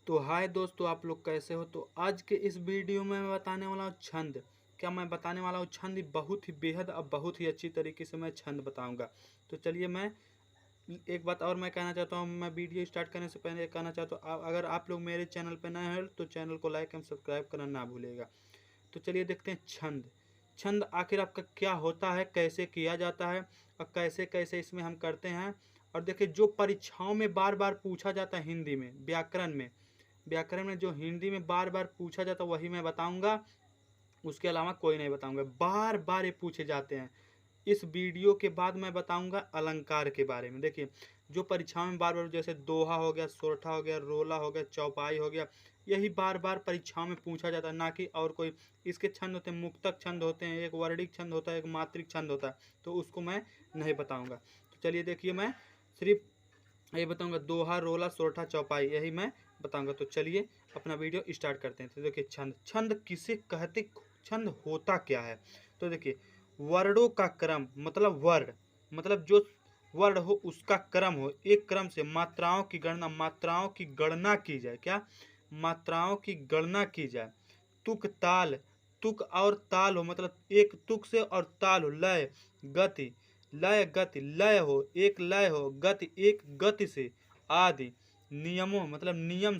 तो हाय दोस्तों, आप लोग कैसे हो। तो आज के इस वीडियो में मैं बताने वाला हूँ छंद। क्या मैं बताने वाला हूँ छंद, बहुत ही बेहद अब बहुत ही अच्छी तरीके से मैं छंद बताऊंगा। तो चलिए, मैं एक बात और मैं कहना चाहता हूँ। मैं वीडियो स्टार्ट करने से पहले कहना चाहता हूँ, अगर आप लोग मेरे चैनल पर नए हैं तो चैनल को लाइक एंड सब्सक्राइब करना ना भूलिएगा। तो चलिए देखते हैं छंद। छंद आखिर आपका क्या होता है, कैसे किया जाता है और कैसे कैसे इसमें हम करते हैं। और देखिए, जो परीक्षाओं में बार बार पूछा जाता है हिंदी में, व्याकरण में जो हिंदी में बार बार पूछा जाता है वही मैं बताऊंगा। उसके अलावा कोई नहीं बताऊंगा। बार बार ये पूछे जाते हैं। इस वीडियो के बाद मैं बताऊंगा अलंकार के बारे में। देखिए, जो परीक्षाओं में बार बार, जैसे दोहा हो गया, सोरठा हो गया, रोला हो गया, चौपाई हो गया, यही बार बार परीक्षाओं में पूछा जाता है, ना कि और कोई। इसके छंद होते हैं, मुक्तक छंद होते हैं, एक वर्णिक छंद होता है, एक मात्रिक छंद होता है। तो उसको मैं नहीं बताऊंगा। तो चलिए देखिए, मैं सिर्फ यही बताऊंगा, दोहा, रोला, सोरठा, चौपाई, यही मैं बताऊंगा। तो चलिए अपना वीडियो स्टार्ट करते हैं। तो देखिए, छंद छंद किसे कहते, छंद होता क्या है। तो देखिए, वर्णों का क्रम, मतलब वर्ण, मतलब जो वर्ण हो उसका क्रम हो, एक क्रम से मात्राओं की गणना की जाए। क्या? मात्राओं की गणना की जाए। तुक ताल, तुक और ताल हो, मतलब एक तुक से और ताल हो, लय गति, लय गति, लय हो, एक लय हो, गति एक गति से, आदि नियमों, मतलब नियम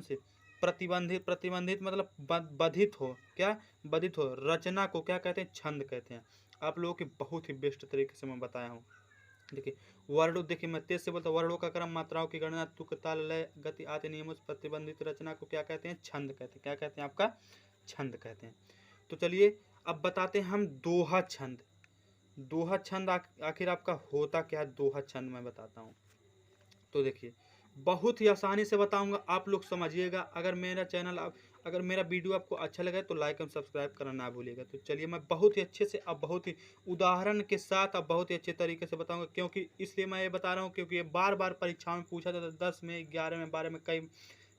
से प्रतिबंधित, प्रतिबंधित मतलब बधित हो। क्या? बधित हो। रचना को क्या कहते हैं? छंद कहते हैं। आप लोगों की बहुत ही बेस्ट तरीके से मैं बताया हूँ। देखिए, वर्णों, देखिए मैं तेज से बोलता हूँ। वर्णों का क्रम, मात्राओं की गणना, तुक ताल लय गति आदि नियमों से प्रतिबंधित रचना को क्या कहते हैं? छंद कहते हैं। क्या कहते हैं? आपका छंद कहते हैं। तो चलिए अब बताते हैं हम दोहा छंद। दोहा छंद आखिर आपका होता क्या है? दोहा छंद मैं बताता हूँ। तो देखिए, बहुत ही आसानी से बताऊंगा, आप लोग समझिएगा। अगर मेरा वीडियो आपको अच्छा लगे तो लाइक एंड सब्सक्राइब करना ना भूलिएगा। तो चलिए, मैं बहुत ही अच्छे से, अब बहुत ही उदाहरण के साथ, अब बहुत ही अच्छे तरीके से बताऊंगा। क्योंकि इसलिए मैं ये बता रहा हूँ क्योंकि ये बार बार परीक्षाओं में पूछा जाता है, 10 में, 11 में, 12 में, कई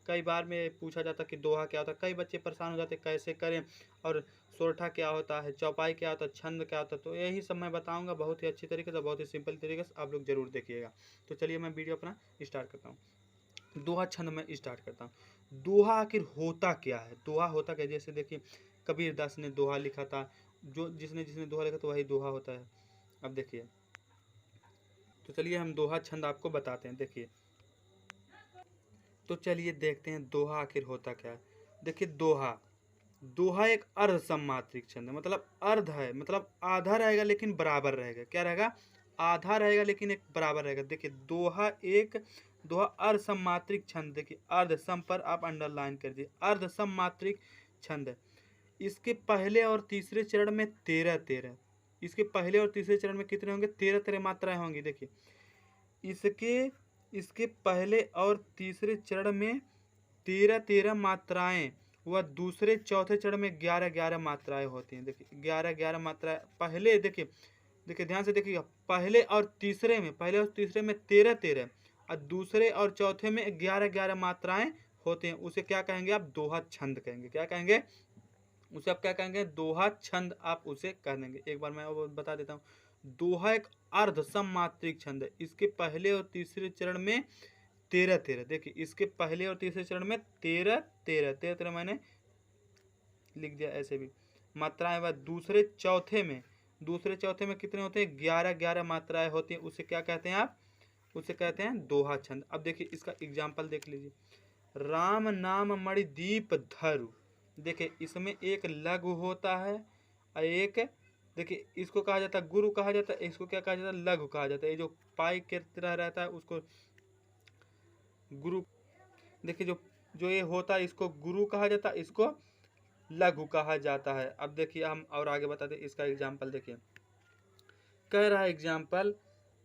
कई बार में पूछा जाता कि दोहा क्या होता है। कई बच्चे परेशान हो जाते कैसे करें, और सोरठा क्या होता है, चौपाई क्या होता है, छंद क्या होता है। तो यही सब मैं बताऊंगा बहुत ही अच्छी तरीके से, बहुत ही सिंपल तरीके से। आप लोग जरूर देखिएगा। तो चलिए मैं वीडियो अपना स्टार्ट करता हूँ। दोहा छंद में स्टार्ट करता हूँ। दोहा आखिर होता क्या है? दोहा होता क्या? जैसे देखिए, कबीर दास ने दोहा लिखा था। जो जिसने जिसने दोहा लिखा तो वही दोहा होता है। अब देखिए, तो चलिए हम दोहा छंद आपको बताते हैं। देखिए, तो चलिए देखते हैं दोहा आखिर होता क्या है। देखिए, दोहा, दोहा एक अर्ध सम्मात्रिक छंद है। मतलब अर्ध है, मतलब आधा रहेगा लेकिन बराबर रहेगा। क्या रहेगा? आधा रहेगा लेकिन एक बराबर रहेगा। देखिए, दोहा अर्ध सम्मात्रिक छंद। देखिए, अर्ध सम पर आप अंडरलाइन कर दिए, अर्ध सम्मात्रिक छंद है। इसके पहले और तीसरे चरण में 13-13, इसके पहले और तीसरे चरण में कितने होंगे? 13-13 मात्राएं होंगी। देखिए, इसके इसके पहले और तीसरे चरण में 13-13 मात्राएं, वह दूसरे चौथे चरण में 11-11 मात्राएं होती हैं। देखिए, 11-11 मात्राएं पहले। देखिए देखिए ध्यान से देखिए, पहले और तीसरे में 13-13 और दूसरे और चौथे में 11-11 मात्राएं होते हैं। उसे क्या कहेंगे? आप दोहा छंद कहेंगे। क्या कहेंगे उसे? आप क्या कहेंगे? दोहा छंद आप उसे कह देंगे। एक बार मैं वो बता देता हूँ। दोहा एक अर्ध सम्मात्रिक छंद है। इसके पहले और तीसरे चरण में 13-13। देखिए, इसके पहले और तीसरे चरण में 13-13 मैंने लिख दिया ऐसे भी मात्राएं। वह दूसरे चौथे में कितने होते हैं? 11-11 मात्राएं होती हैं। उसे क्या कहते हैं आप? उसे कहते हैं दोहा छंद। अब देखिए, इसका एग्जाम्पल देख लीजिए। राम नाम मणिदीप धरु। देखिए, इसमें एक लघु होता है और एक, देखिए इसको कहा जाता है गुरु कहा जाता है। इसको क्या कहा जाता है? लघु कहा जाता है। ये जो पाई के तरह रहता है उसको गुरु। देखिए, जो जो ये होता है इसको गुरु कहा जाता है, इसको लघु कहा जाता है। अब देखिए, हम और आगे बताते हैं। इसका एग्जाम्पल देखिए, कह रहा है एग्जाम्पल,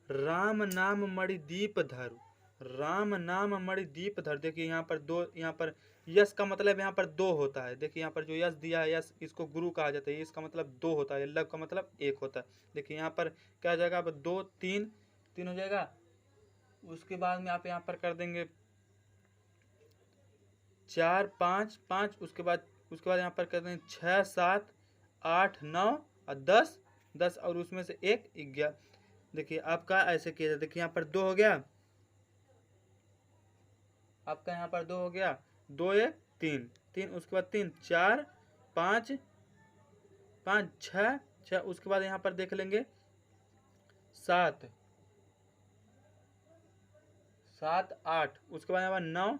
राम नाम मणिदीप धरु। राम नाम मणिदीप धर। देखिए, यहाँ पर दो, यहाँ पर यश का मतलब यहाँ पर दो होता है। देखिए, यहाँ पर जो यश दिया है, यश, इसको गुरु कहा जाता है। इसका मतलब दो होता है, लघु का मतलब एक होता है। देखिए, यहाँ पर क्या हो जाएगा? अब दो, तीन, तीन हो जाएगा। उसके बाद में आप यहाँ पर कर देंगे 4, 5, 5। उसके बाद यहाँ पर कर देंगे 6, 7, 8, 9 और 10, 10 और उसमें से एक 11। देखिए, आपका ऐसे किया जाए। देखिए, यहाँ पर 2 हो गया, आपका यहाँ पर 2 हो गया, 2 1 3 3, उसके बाद 3 4 5 5 6 6, उसके बाद यहाँ पर देख लेंगे 7 7 8, उसके बाद यहाँ पर 9,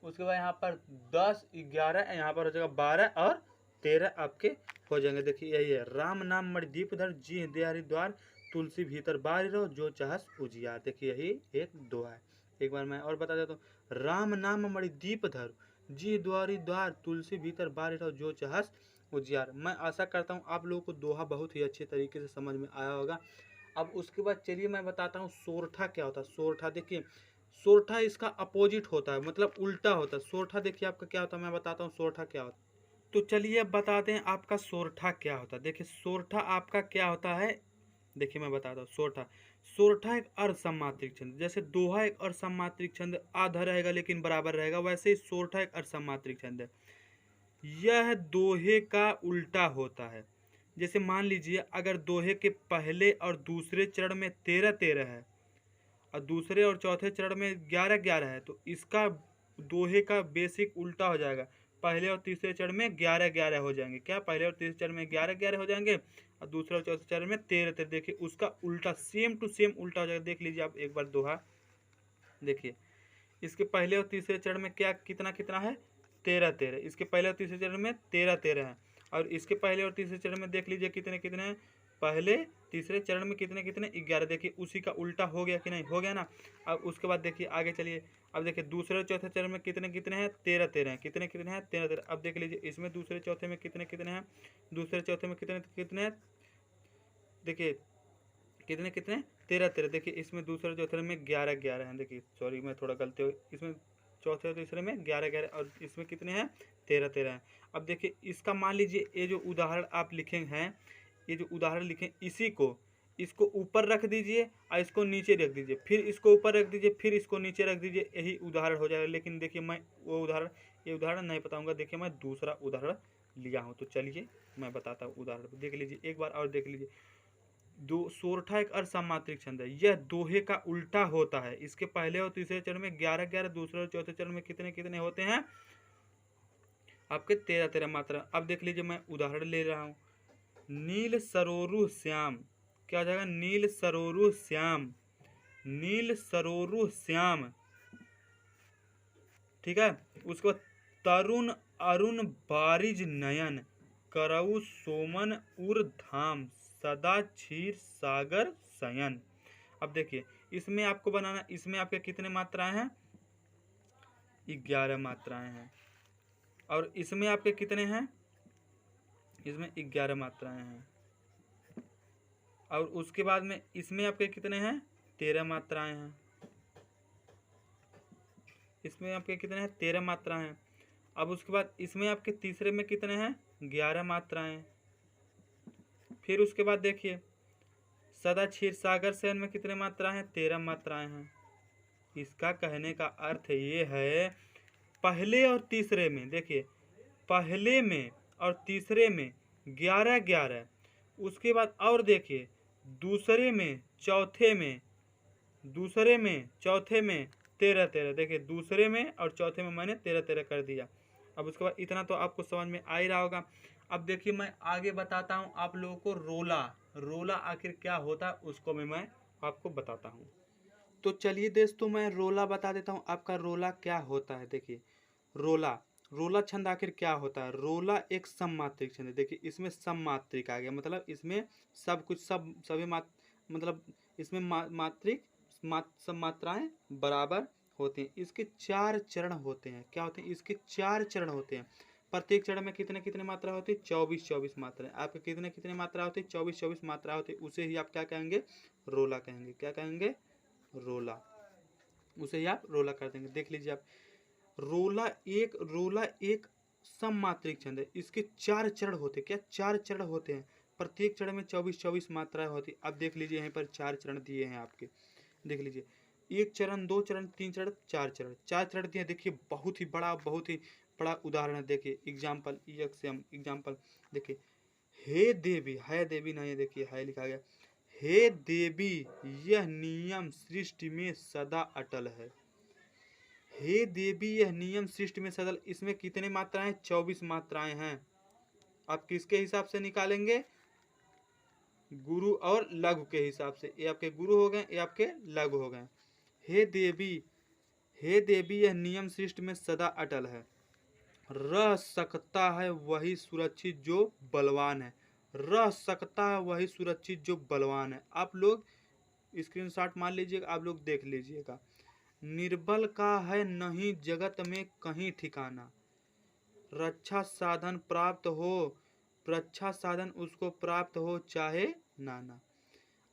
उसके बाद यहाँ पर 10 11, यहाँ पर हो जाएगा 12 और 13 आपके हो जाएंगे। देखिए यही है, राम नाम मणि दीप धर जी देहरी द्वार तुलसी भीतर बारी रहो जो चाहस उजियार। देखिए यही एक दोहा है। एक बार मैं और बता देता हूँ, राम नाम मणि दीप धर जी द्वारी द्वार तुलसी भीतर बारी रहो जो चाहस उजियार। मैं आशा करता हूँ आप लोगों को दोहा बहुत ही अच्छे तरीके से समझ में आया होगा। अब उसके बाद चलिए मैं बताता हूँ सोरठा क्या होता है। सोरठा देखिए, सोरठा इसका अपोजिट होता है, मतलब उल्टा होता है। सोरठा देखिए आपका क्या होता है, मैं बताता हूँ सोरठा क्या होता है। तो चलिए अब बताते हैं आपका सोरठा क्या होता है। देखिए सोरठा आपका क्या होता है, देखिए मैं बताता हूँ। सोरठा, सोरठा एक अर्धसमात्रिक छंद, जैसे दोहा एक अर्धसमात्रिक छंद आधा रहेगा लेकिन बराबर रहेगा, वैसे ही सोरठा एक अर्धसमात्रिक छंद है। यह दोहे का उल्टा होता है। जैसे मान लीजिए अगर दोहे के पहले और दूसरे चरण में 13 13 है और दूसरे और चौथे चरण में 11 11 है, तो इसका दोहे का बेसिक उल्टा हो जाएगा। पहले और तीसरे चरण में 11 11 हो जाएंगे। क्या, पहले और तीसरे चरण में 11 11 हो जाएंगे और दूसरे और चौथे चरण में 13 13। देखिए उसका उल्टा सेम टू सेम उल्टा हो जाएगा। देख लीजिए आप एक बार दोहा देखिए, इसके पहले और तीसरे चरण में क्या कितना कितना है, 13 13। इसके पहले और तीसरे चरण में 13 13 है, और इसके पहले और तीसरे चरण में देख लीजिए कितने कितने हैं, पहले तीसरे चरण में कितने कितने 11। देखिए उसी का उल्टा हो गया कि नहीं, हो गया ना। अब उसके बाद देखिए आगे चलिए, अब देखिए दूसरे और चौथे चरण में कितने कितने हैं, 13 13 हैं। कितने कितने हैं, 13 13। अब देख लीजिए इसमें दूसरे चौथे में कितने कितने हैं, दूसरे चौथे में कितने कितने हैं, देखिए कितने कितने 13 13। देखिए इसमें दूसरे चौथे में 11 11 हैं। देखिए सॉरी मैं थोड़ा गलती हो, इसमें चौथे और तीसरे में 11 11 और इसमें कितने हैं, 13 13 हैं। अब देखिए इसका मान लीजिए ये जो उदाहरण आप लिखे हैं, ये जो उदाहरण लिखे इसी को, इसको ऊपर रख दीजिए और इसको नीचे रख दीजिए, फिर इसको ऊपर रख दीजिए, फिर इसको नीचे रख दीजिए, यही उदाहरण हो जाएगा। लेकिन देखिए मैं वो उदाहरण, ये उदाहरण नहीं बताऊंगा। देखिए मैं दूसरा उदाहरण लिया हूँ, तो चलिए मैं बताता हूँ उदाहरण। देख लीजिए एक बार और देख लीजिए। दो, सोरठा एक अर्धसमात्रिक छंद है। यह दोहे का उल्टा होता है। इसके पहले और तीसरे चरण में 11 11, दूसरे और चौथे चरण में कितने कितने होते हैं, आपके 13 13 मात्रा। अब देख लीजिए मैं उदाहरण ले रहा हूँ। नील सरोरु श्याम, क्या हो जाएगा, नील सरोरु श्याम, नील सरोरु श्याम, ठीक है। उसके बाद तरुण अरुण बारिज नयन करऊ सोमन उर धाम सदा क्षीर सागर शयन। अब देखिए इसमें आपको बनाना, इसमें आपके कितने मात्राएं हैं, 11 मात्राएं हैं, और इसमें आपके कितने हैं, इसमें 11 मात्राएं हैं, और उसके बाद में इसमें आपके कितने हैं, 13 मात्राएं हैं, इसमें आपके कितने हैं, 13 मात्राएं हैं। अब उसके बाद इसमें आपके तीसरे में कितने हैं, 11 मात्राएं। फिर उसके बाद देखिए सदा क्षीर सागर शयन में कितने मात्रा हैं, 13 मात्राएं हैं। इसका कहने का अर्थ ये है, पहले और तीसरे में देखिए, पहले में और तीसरे में 11 11, उसके बाद और देखिए दूसरे में चौथे में, दूसरे में चौथे में 13 13। देखिए दूसरे में और चौथे में मैंने 13 13 कर दिया। अब उसके बाद इतना तो आपको समझ में आ ही रहा होगा। अब देखिए मैं आगे बताता हूँ आप लोगों को रोला। रोला आखिर क्या होता है उसको मैं आपको बताता हूँ। तो चलिए दोस्तों मैं रोला बता देता हूँ आपका रोला क्या होता है। देखिए रोला, रोला छंद आखिर क्या होता है। रोला एक सममात्रिक छंद है। देखिए इसमें सममात्रिक आ गया, मतलब इसमें सब कुछ सब सभी मतलब इसमें मात्रिक सब मात्राएं बराबर होती हैं। इसके 4 चरण होते हैं। क्या होते हैं, इसके 4 चरण होते हैं। प्रत्येक चरण में कितने कितने मात्रा होती है, 24 24 मात्रा। आपके कितने कितने मात्रा होती है, 24 24 मात्रा होती है। उसे ही आप क्या कहेंगे, रोला कहेंगे। क्या कहेंगे, रोला। उसे ही आप रोला कर देंगे। देख लीजिए आप, रोला एक सममात्रिक छंद है। इसके 4 चरण होते हैं। क्या, 4 चरण होते हैं। प्रत्येक चरण में 24 24 मात्राएं होती। अब देख लीजिए यहाँ पर 4 चरण दिए हैं आपके। देख लीजिए 1 चरण, 2 चरण, 3 चरण, 4 चरण, 4 चरण दिए। देखिए बहुत ही बड़ा उदाहरण है। देखिए एग्जाम्पल, एग्जाम्पल देखिए, हे देवी, है देवी नहीं, देखिए है लिखा गया, हे देवी यह नियम सृष्टि में सदा अटल है। हे देवी यह नियम सृष्टि में सदल, इसमें कितनी मात्राएं? 24 मात्राएं हैं। आप किसके हिसाब से निकालेंगे? गुरु और लघु के हिसाब से। ये आपके गुरु हो गए, ये आपके लघु हो गए। हे देवी, हे देवी यह नियम सृष्टि में सदा अटल है। रह सकता है वही सुरक्षित जो बलवान है। रह सकता है वही सुरक्षित जो बलवान है। आप लोग स्क्रीनशॉट मार लीजिएगा, आप लोग देख लीजिएगा। निर्बल का है नहीं जगत में कहीं ठिकाना, रक्षा साधन प्राप्त हो, रक्षा साधन उसको प्राप्त हो चाहे नाना।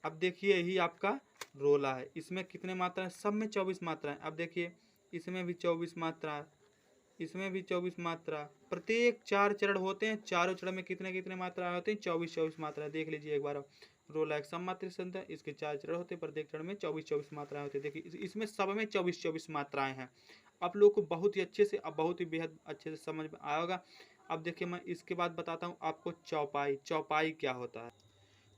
अब देखिए यही आपका रोला है। इसमें कितने मात्राएं? सब में 24 मात्राएं। अब देखिए इसमें भी 24 मात्रा, इसमें भी 24 मात्रा। प्रत्येक 4 चरण होते हैं, चारों चरण में कितने कितने मात्राएं होते हैं? 24 मात्राएं। देख लीजिए एक बार। रोला एक सममात्रिक संख्या, इसके 4 चरण होते हैं, प्रत्येक चरण में 24 मात्राएं होती है। देखिए इसमें सब में 24 मात्राएं हैं। आप लोगों को बहुत ही अच्छे से, अब बहुत ही बेहद अच्छे से समझ में आया होगा। अब देखिए मैं इसके बाद बताता हूँ आपको चौपाई। चौपाई क्या होता है?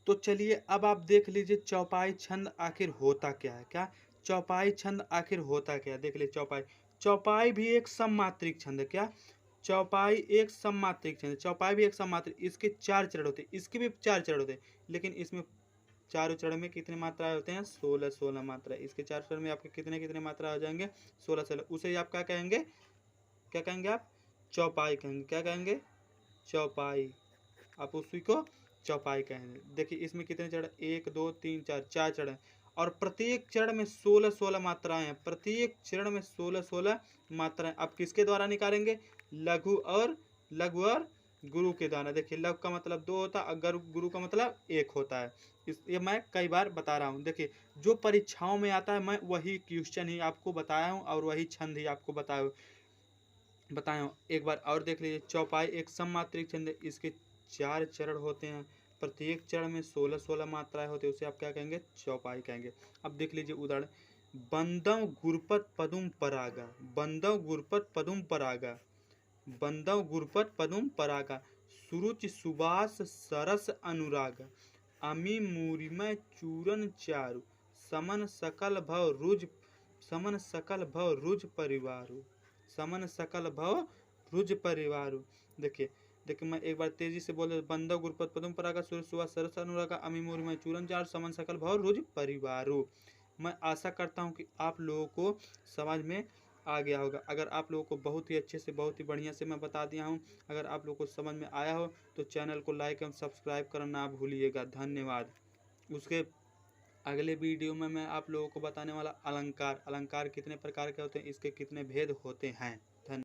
तो चलिए अब आप देख लीजिए चौपाई छंद आखिर होता क्या है। क्या चौपाई छंद आखिर होता क्या है? देख लीजिए चौपाई। चौपाई भी एक सममात्रिक छंद है। क्या चौपाई एक सममात्रिक छंद? चौपाई भी एक सममात्रिक। इसके 4 चरण होते हैं, इसके भी 4 चरण होते हैं, लेकिन इसमें चारों चरण में कितने मात्राएं होते हैं? 16 मात्राएं। इसके 4 चरण में आपके कितने कितने मात्रा हो जाएंगे? 16। उसे आप क्या कहेंगे? क्या कहेंगे आप? चौपाई कहेंगे। क्या कहेंगे? चौपाई। आप उसी को चौपाई कहेंगे। देखिए इसमें कितने चरण? 1 2 3 4, 4 चरण। और प्रत्येक चरण में 16 मात्राएं हैं। प्रत्येक चरण में 16 मात्राएं। आप किसके द्वारा निकालेंगे? लघु और गुरु के द्वारा। देखिए लघु का मतलब 2 होता है, अगर गुरु का मतलब 1 होता है। ये मैं कई बार बता रहा हूँ। देखिए जो परीक्षाओं में आता है मैं वही क्वेश्चन ही आपको बताया हूँ और वही छंद ही आपको बताया हूँ। एक बार और देख लीजिए। चौपाई एक सममात्रिक छंद है, इसके 4 चरण होते हैं, प्रत्येक चरण में 16 मात्राएं होती है, उसे आप क्या कहेंगे? चौपाई कहेंगे। अब देख लीजिए उदाहरण। बंदव गुरपत पदुम परागा, बंदव गुरपत पदुम परागा, बंदव गुरपत पदुम परागा, सुरुचि सुबास सरस अनुराग, अमी मूरिमय चूरन चारु, समन सकल भव रुज, समन सकल भव रुज परिवारु, समन सकल भव रुज परिवारु। देखिए देखिए मैं एक बार तेजी से बोले। बंदव गुरपत पदुम परागा, सूर्य सुबह सरस अनुरागा, अमी मूरिमय चूरन चारु, समन सकल भव रुज परिवारु। मैं आशा करता हूँ कि आप लोगों को समझ में आ गया होगा। अगर आप लोगों को बहुत ही अच्छे से, बहुत ही बढ़िया से मैं बता दिया हूँ, अगर आप लोगों को समझ में आया हो तो चैनल को लाइक एवं सब्सक्राइब करना ना भूलिएगा। धन्यवाद। उसके अगले वीडियो में मैं आप लोगों को बताने वाला अलंकार। अलंकार कितने प्रकार के होते हैं, इसके कितने भेद होते हैं। धन्यवाद।